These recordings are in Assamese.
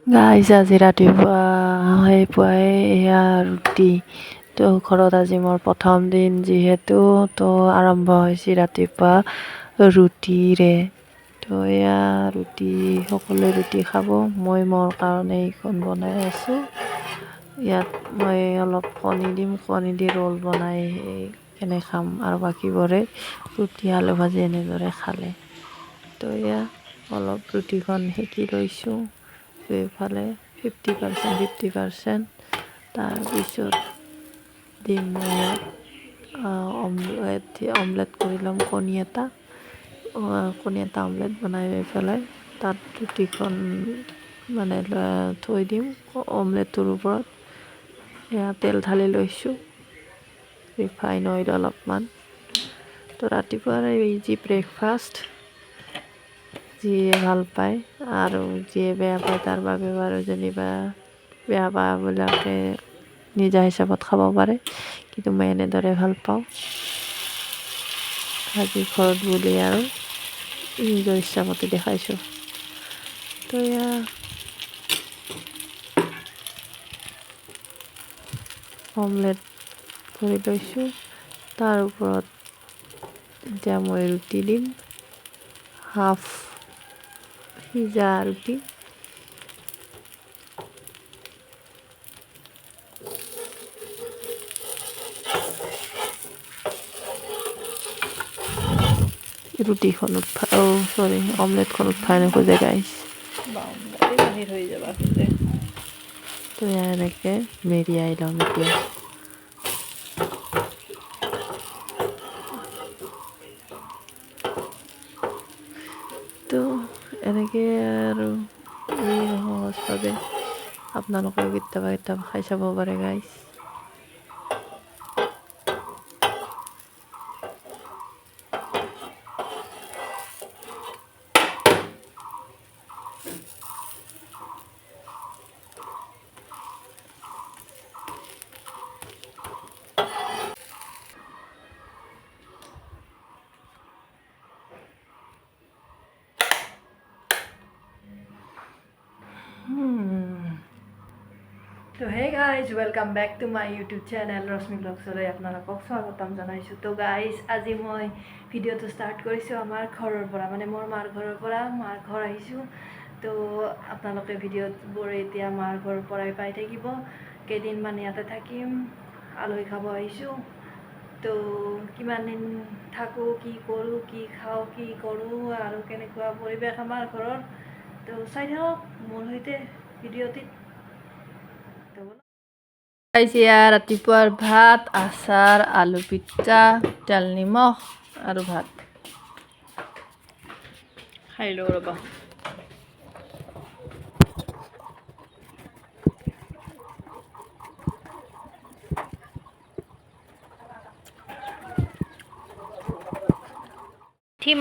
গাইজ আজি ৰাতিপুৱা পুৱাই এয়া ৰুটি তো ঘৰত আজি মোৰ প্ৰথম দিন যিহেতু তো আৰম্ভ হৈছে ৰাতিপুৱা ৰুটিৰে। তো এয়া ৰুটি সকলোৱে ৰুটি খাব, মই মোৰ কাৰণে এইখন বনাই আছোঁ। ইয়াত মই অলপ কণী দিম, কণী দি ৰোল বনাই কেনে খাম আৰু বাকীবোৰে ৰুটি আলু ভাজি এনেদৰে খালে। তো এয়া অলপ ৰুটিখন সেকি লৈছোঁ এইফালে 50%। তাৰপিছত দিম ইয়াত অমলেট কৰি ল'ম, কণী এটা অমলেট বনাই লৈ পেলাই তাত ৰুটিখন মানে থৈ দিম অমলেটটোৰ ওপৰত। এয়া তেল ঢালি লৈছোঁ, ৰিফাইন অইল অলপমান। তো ৰাতিপুৱাৰ ইজি ব্ৰেকফাষ্ট, যিয়ে ভাল পায় আৰু যিয়ে বেয়া পায় তাৰ বাবে বাৰু যেনিবা বেয়া পাবিলাকে নিজা হিচাপত খাব পাৰে, কিন্তু মই এনেদৰে ভাল পাওঁ। আজি ঘৰত বুলি আৰু নিজৰ ইচ্ছামতে দেখাইছোঁ। তো এয়া অমলেট কৰি লৈছোঁ, তাৰ ওপৰত এতিয়া মই ৰুটি দিম, হাফ সিজা ৰুটি। ৰুটিখন অমলেটখন উঠাই নোখোজে গাইছ, বাহিৰ হৈ যাব খোজে। তো এনেকৈ মেৰিয়াই ল'ম এতিয়া। তো এনেকৈ আৰু সহজভাৱে আপোনালোকেও কেতিয়াবা খাই চাব পাৰে গাইছ। তো hey guys, welcome back to my YouTube channel Rashmi ব্লগছলৈ আপোনালোকক স্বাগতম জনাইছোঁ। তো গাইজ আজি মই ভিডিঅ'টো ষ্টাৰ্ট কৰিছোঁ আমাৰ ঘৰৰ পৰা, মানে মোৰ মাৰ ঘৰৰ পৰা। মাৰ ঘৰ আহিছোঁ। তো আপোনালোকে ভিডিঅ'বোৰ এতিয়া মাৰ ঘৰৰ পৰাই পাই থাকিব। কেইদিনমান ইয়াতে থাকিম, আলহী খাব আহিছোঁ। তো কিমান দিন থাকোঁ, কি কৰোঁ, কি খাওঁ, কি কৰোঁ আৰু কেনেকুৱা পৰিৱেশ আমাৰ ঘৰৰ, তো চাই থাকক মোৰ সৈতে ভিডিঅ'টিত। এতিয়া ৰাতিপুৱাৰ ভাত, আচাৰ, আলু পিটিকা, তেল নিমখ আৰু ভাত খাই লওঁ ৰ'বা।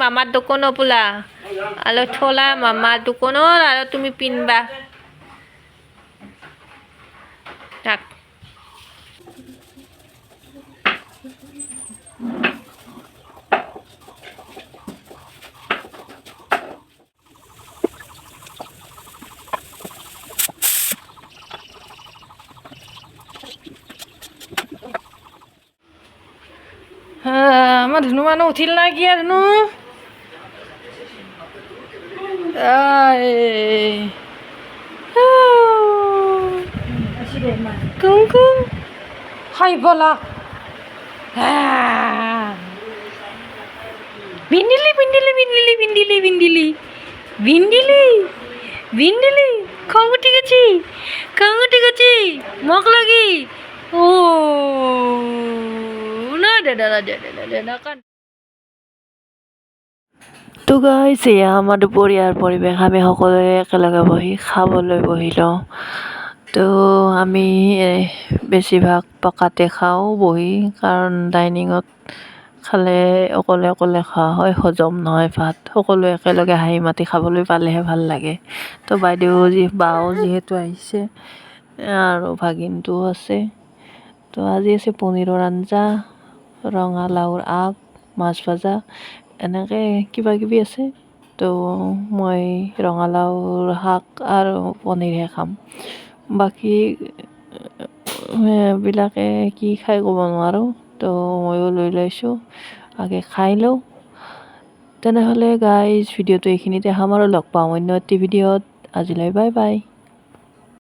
মামার দোকানও পোলা আলো ছোলা মামার দোকানও আর তুমি পিনবা থাক। আমার ধুনু মানুষ উঠিল না কি আর ধুনু কুমকুম হাই বলা ভিন্ডিলি ভিন্ডিলি ভিন্ডিলি ভিন্ডিলি ভিন্ডিলি ভিন্ডিলি ভিন্ডিলি খং উঠি গেছি মক লাগি ও না দাদা দাদা কান। তো গাইছ এয়া আমাৰ দুপৰীয়াৰ পৰিৱেশ, আমি সকলোৱে একেলগে বহি খাবলৈ বহিলোঁ। তো আমি বেছিভাগ পকাতে খাওঁ বহি, কাৰণ ডাইনিঙত খালে অকলে অকলে খোৱা হয়, হজম নহয় ভাত। সকলোৱে একেলগে হাঁহি মাতি খাবলৈ পালেহে ভাল লাগে। তো বাও যিহেতু আহিছে আৰু ভাগিনটোও আছে। তো আজি আছে পনীৰৰ আঞ্জা, ৰঙালাওৰ আগ, মাছ ভাজা, এনেকৈ কিবা কিবি আছে। তো তো মই ৰঙালাওৰ শাক আৰু পনীৰহে খাম। বাকী বিলাকে কি খাই ক'ব নোৱাৰোঁ, তো ময়ো লৈ লৈছোঁ, আগে খাই লওঁ। তেনেহ'লে গাইজ ভিডিঅ'টো এইখিনিতে সামৰো, লগ পাম অন্য এটি ভিডিঅ'ত। আজিলৈ বাই বাই।